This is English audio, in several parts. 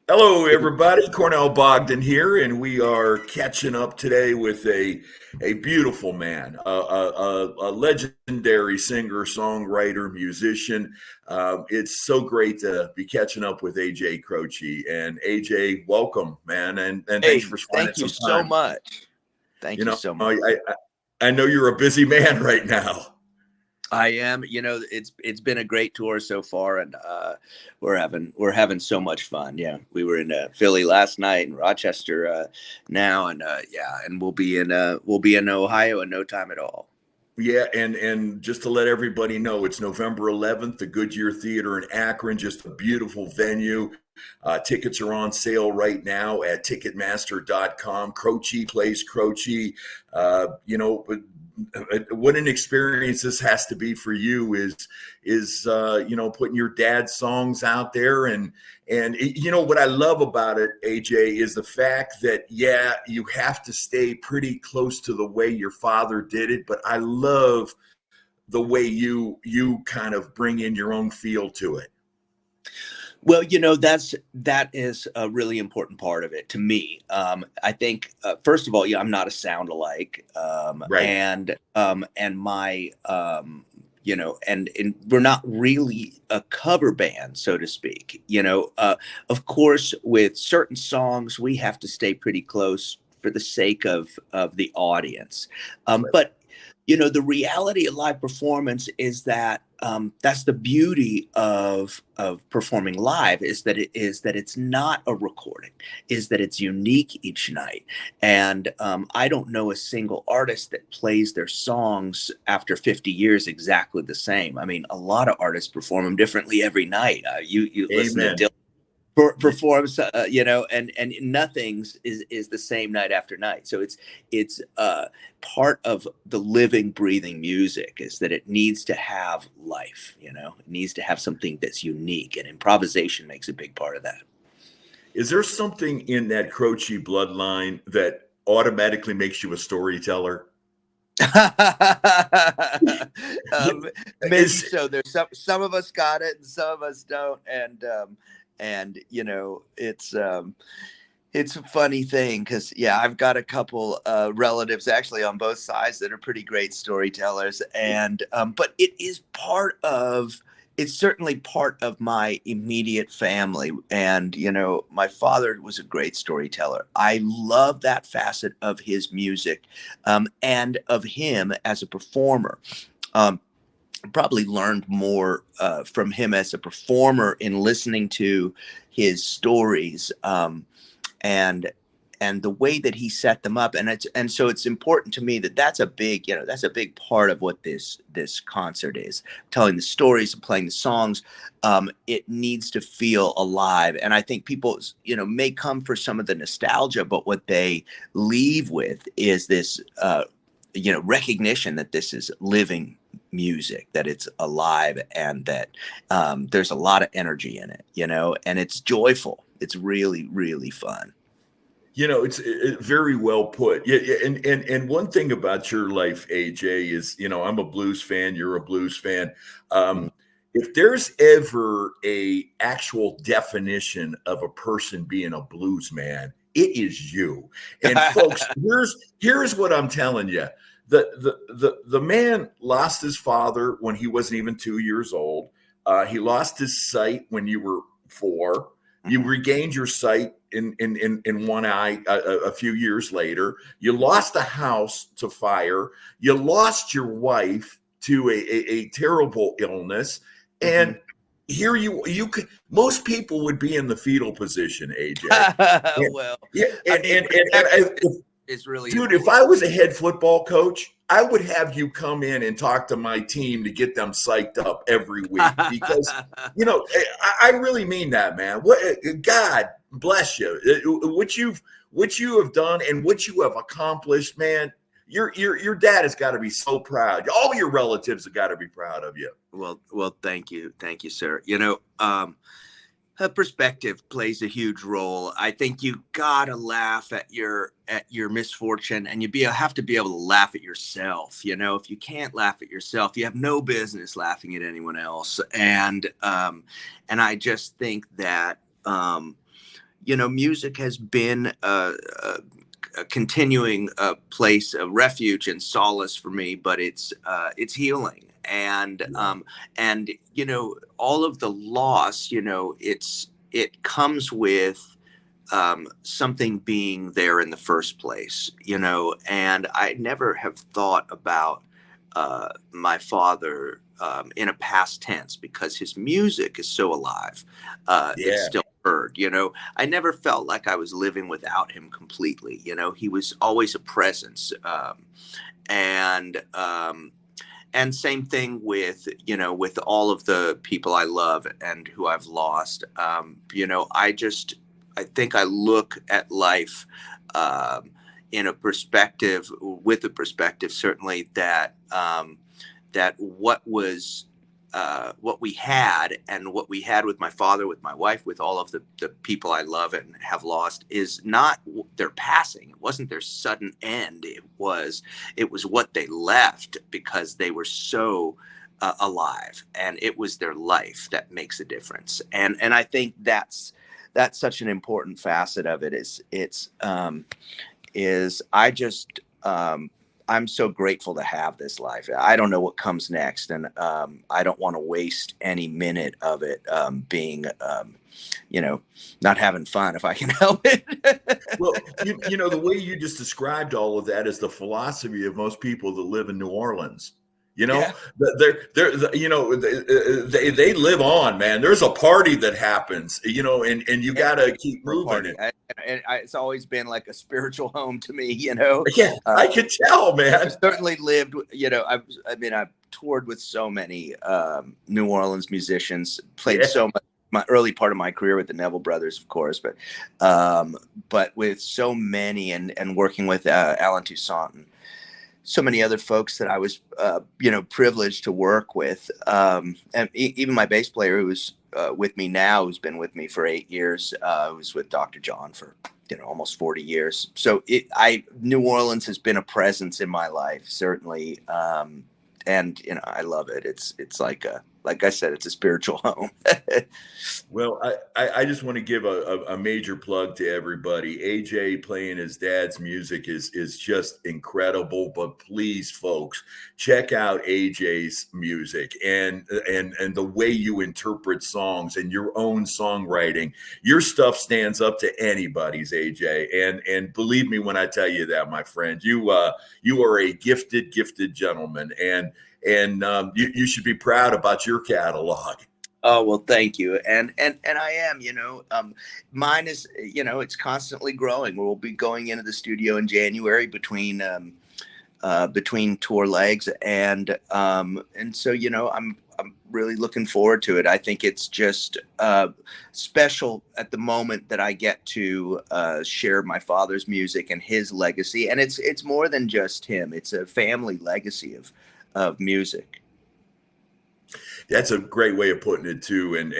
Hello, everybody. Cornell Bogdan here, and we are catching up today with a beautiful man, a legendary singer, songwriter, musician. It's so great to be catching up with AJ Croce. And AJ, welcome, man, and thanks Hey, for finding thank you some so time. much. You Thank you know, so much. I know you're a busy man right now. I am, it's been a great tour so far, and we're having so much fun. Yeah, we were in Philly last night, and Rochester now, and yeah, and we'll be in Ohio in no time at all. Yeah, and just to let everybody know, it's November 11th, the Goodyear Theater in Akron, just a beautiful venue. Tickets are on sale right now at Ticketmaster.com. CROCE Plays CROCE. But what an experience this has to be for you is putting your dad's songs out there and what I love about it, AJ, is the fact that you have to stay pretty close to the way your father did it, but I love the way you kind of bring in your own feel to it. Well, that is a really important part of it to me. I think first of all, I'm not a sound alike, Right. and my and we're not really a cover band, so to speak. Of course, with certain songs, we have to stay pretty close for the sake of the audience. Right. But the reality of live performance is that that's the beauty of performing live, is that it's not a recording, is that it's unique each night. And I don't know a single artist that plays their songs after 50 years exactly the same. I mean, a lot of artists perform them differently every night. You listen to Amen. Dylan performs, and nothing's is the same night after night. So it's part of the living, breathing music is that it needs to have life. It needs to have something that's unique, and improvisation makes a big part of that. Is there something in that Croce bloodline that automatically makes you a storyteller? um, Maybe Is so. There's some of us got it, and some of us don't, and it's a funny thing because, yeah, I've got a couple relatives actually on both sides that are pretty great storytellers, and but it's certainly part of my immediate family. And my father was a great storyteller. I love that facet of his music, and of him as a performer. Um, Probably learned more from him as a performer in listening to his stories, and the way that he set them up. And so it's important to me that that's a big part of what this concert is, telling the stories and playing the songs. It needs to feel alive, and I think people may come for some of the nostalgia, but what they leave with is this recognition that this is living music, that it's alive, and that there's a lot of energy in it, and it's joyful. It's really, really fun. it's very well put. Yeah, and one thing about your life, AJ, is I'm a blues fan. You're a blues fan. Mm. Um, if there's ever a actual definition of a person being a blues man, it is you. And folks, here's what I'm telling you. The man lost his father when he wasn't even 2 years old. He lost his sight when you were four. You Mhm. regained your sight in one eye a few years later. You lost a house to fire. You lost your wife to a terrible illness, and Mhm. here you could, most people would be in the fetal position, AJ. Yeah, Well, yeah, I and mean, and and, and perspective I, is really dude, if important. I was a head football coach, I would have you come in and talk to my team to get them psyched up every week because I really mean that, man. What God bless you. What you have done and what you have accomplished, man. Your dad has got to be so proud. All your relatives have got to be proud of you. Well, thank you, sir. Perspective plays a huge role. I think you gotta laugh at your misfortune, and have to be able to laugh at yourself. If you can't laugh at yourself, you have no business laughing at anyone else. And I just think that music has been a continuing place of refuge and solace for me, but it's healing. And all of the loss, it comes with something being there in the first place, and I never have thought about my father in a past tense, because his music is so alive. It's Yeah. still heard. I never felt like I was living without him completely. He was always a presence. And same thing with all of the people I love and who I've lost. I think I look at life in a perspective, with a perspective, certainly, that what we had, and what we had with my father, with my wife, with all of the people I love and have lost, is not their passing. It wasn't their sudden end. It was what they left, because they were so alive, and it was their life that makes a difference. And I think that's such an important facet of it. I'm so grateful to have this life. I don't know what comes next, and I don't want to waste any minute of it being, not having fun if I can help it. Well, the way you just described all of that is the philosophy of most people that live in New Orleans. Yeah. They live on, man. There's a party that happens, and you got to keep moving it. It's always been like a spiritual home to me, Yeah, I could tell, man. I've certainly lived, I've toured with so many New Orleans musicians, played so much. My early part of my career with the Neville Brothers, of course, but with so many, and working with Alan Toussaint and so many other folks that I was, privileged to work with. And even my bass player, who's with me now, who's been with me for 8 years, was with Dr. John for, almost 40 years. So New Orleans has been a presence in my life, certainly. And, I love it. It's like I said, it's a spiritual home. Well, I just want to give a major plug to everybody. AJ playing his dad's music is just incredible. But please, folks, check out AJ's music and the way you interpret songs and your own songwriting. Your stuff stands up to anybody's, AJ. And believe me when I tell you that, my friend, you are a gifted gentleman, and you should be proud about your catalog. Oh, well, thank you. And I am, mine is, it's constantly growing. We'll be going into the studio in January between tour legs. And so, I'm really looking forward to it. I think it's just special at the moment that I get to share my father's music and his legacy. And it's more than just him. It's a family legacy of music. That's a great way of putting it too. And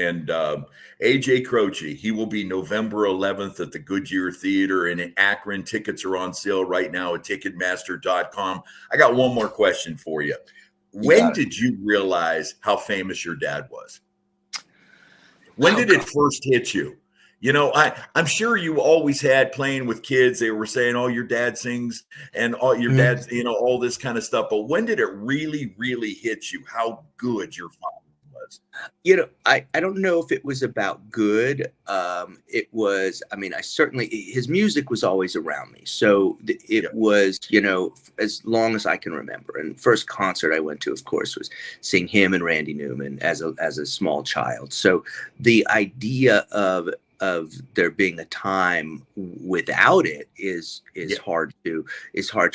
AJ Croce, he will be November 11th at the Goodyear Theater in Akron. Tickets are on sale right now at Ticketmaster.com. I got one more question for you. When did you realize how famous your dad was? When did it first hit you? I'm sure you always had, playing with kids, they were saying, oh, your dad sings and all your dad's, all this kind of stuff. But when did it really, really hit you how good your father was? I don't know if it was about good. It was, I certainly, his music was always around me. So it was, as long as I can remember. And first concert I went to, of course, was seeing him and Randy Newman as a small child. So the idea of there being a time without it is hard to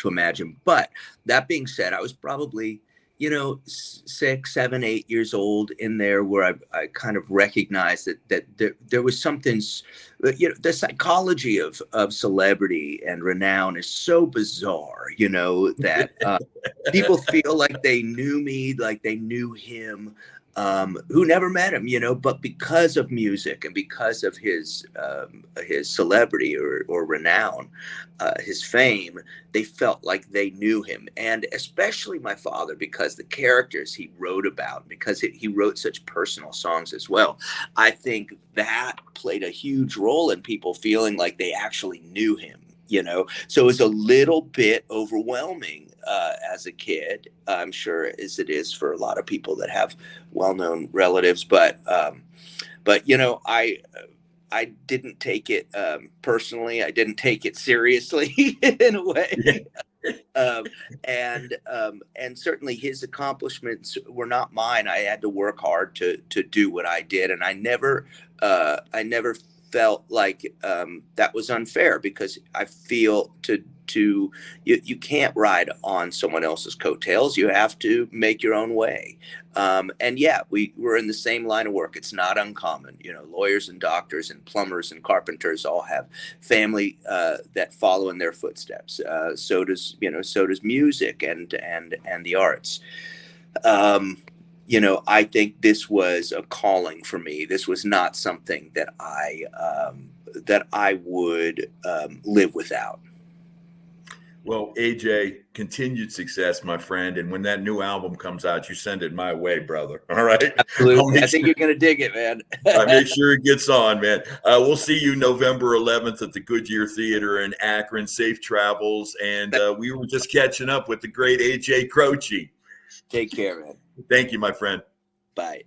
imagine. But that being said, I was probably 6, 7, 8 years old in there, where I kind of recognized that there was something. The psychology of celebrity and renown is so bizarre, that people feel like they knew me, like they knew him. who never met him, but because of music and because of his celebrity or renown, his fame, they felt like they knew him. And especially my father, because the characters he wrote about, because he wrote such personal songs as well. I think that played a huge role in people feeling like they actually knew him. So it was a little bit overwhelming as a kid, I'm sure, as it is for a lot of people that have well-known relatives. But I didn't take it personally. I didn't take it seriously in a way. um, and certainly his accomplishments were not mine. I had to work hard to do what I did, and I never felt like that was unfair, because I feel you can't ride on someone else's coattails. You have to make your own way. And yeah, we're in the same line of work. It's not uncommon. Lawyers and doctors and plumbers and carpenters all have family that follow in their footsteps. So does music and the arts. I think this was a calling for me. This was not something that I would live without. Well, AJ, continued success, my friend. And when that new album comes out, you send it my way, brother. All right. Absolutely. I think you're going to dig it, man. I make sure it gets on, man. We'll see you November 11th at the Goodyear Theater in Akron. Safe travels. And we were just catching up with the great AJ CROCE. Take care, man. Thank you, my friend. Bye.